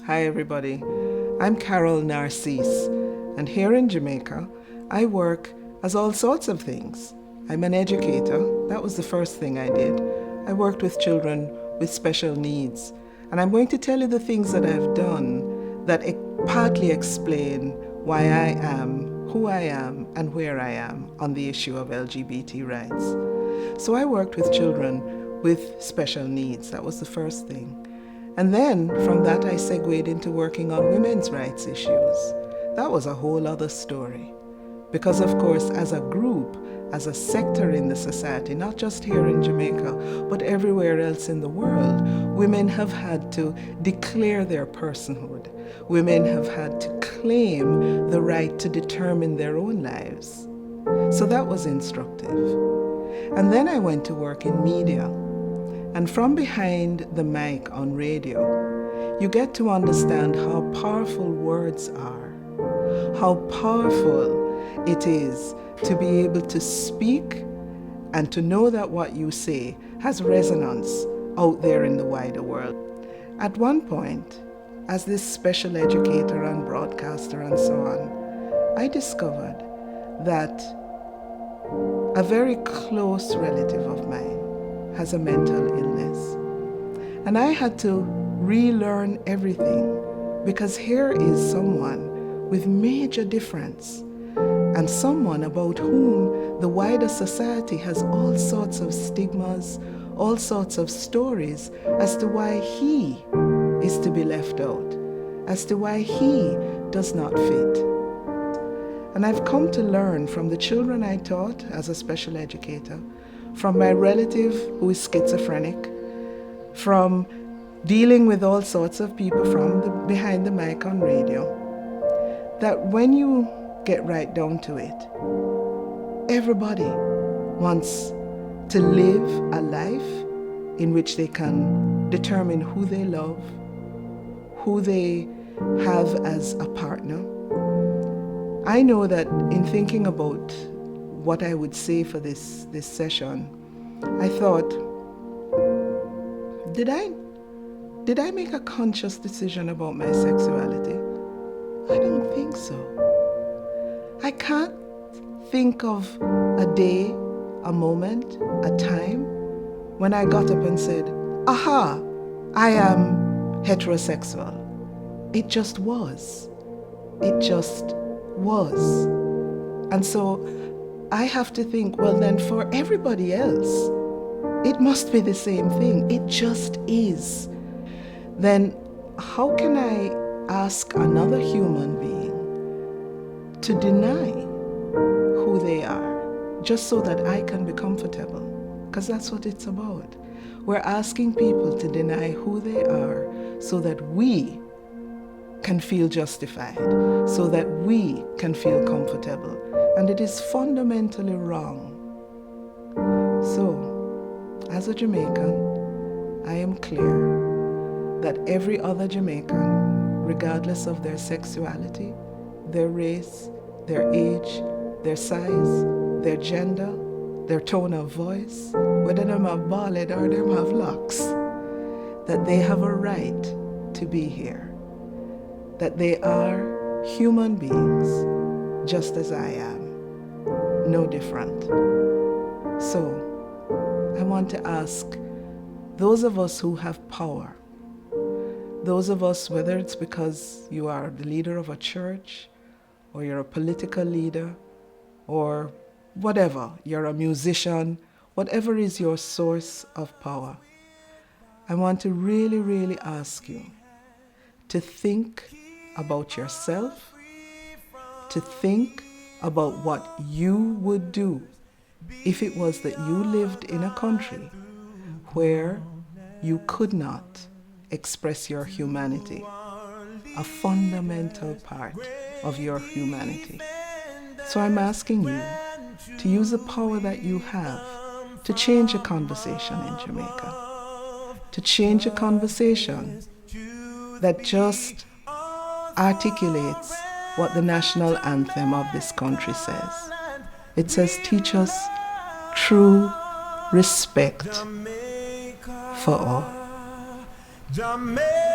Hi everybody, I'm Carol Narcisse, and here in Jamaica, I work as all sorts of things. I'm an educator, that was the first thing I did. I worked with children with special needs, and I'm going to tell you the things that I've done that partly explain why I am who I am and where I am on the issue of LGBT rights. So I worked with children with special needs, that was the first thing. And then from that I segued into working on women's rights issues. That was a whole other story. Because of course, as a group, as a sector in the society, not just here in Jamaica, but everywhere else in the world, women have had to declare their personhood. Women have had to claim the right to determine their own lives. So that was instructive. And then I went to work in media. And from behind the mic on radio, you get to understand how powerful words are, how powerful it is to be able to speak and to know that what you say has resonance out there in the wider world. At one point, as this special educator and broadcaster and so on, I discovered that a very close relative of mine has a mental illness. And I had to relearn everything because here is someone with major difference and someone about whom the wider society has all sorts of stigmas, all sorts of stories as to why he is to be left out, as to why he does not fit. And I've come to learn from the children I taught as a special educator, from my relative who is schizophrenic, from dealing with all sorts of people from behind the mic on radio, that when you get right down to it, everybody wants to live a life in which they can determine who they love, who they have as a partner. I know that in thinking about what I would say for this session, I thought, did I make a conscious decision about my sexuality? I don't think so. I can't think of a day, a moment, a time when I got up and said, aha, I am heterosexual. It just was. It just was. And so I have to think, well then for everybody else, it must be the same thing. It just is. Then how can I ask another human being to deny who they are just so that I can be comfortable? Because that's what it's about. We're asking people to deny who they are so that we can feel justified, so that we can feel comfortable. And it is fundamentally wrong. So, as a Jamaican, I am clear that every other Jamaican, regardless of their sexuality, their race, their age, their size, their gender, their tone of voice, whether them have bald or them have locks, that they have a right to be here, that they are human beings just as I am, no different. So, I want to ask those of us who have power, those of us, whether it's because you are the leader of a church, or you're a political leader, or whatever, you're a musician, whatever is your source of power, I want to really, really ask you to think about yourself, to think about what you would do if it was that you lived in a country where you could not express your humanity, a fundamental part of your humanity. So I'm asking you to use the power that you have to change a conversation in Jamaica, to change a conversation that just articulates what the national anthem of this country says. It says, teach us true respect for all. Jamaica.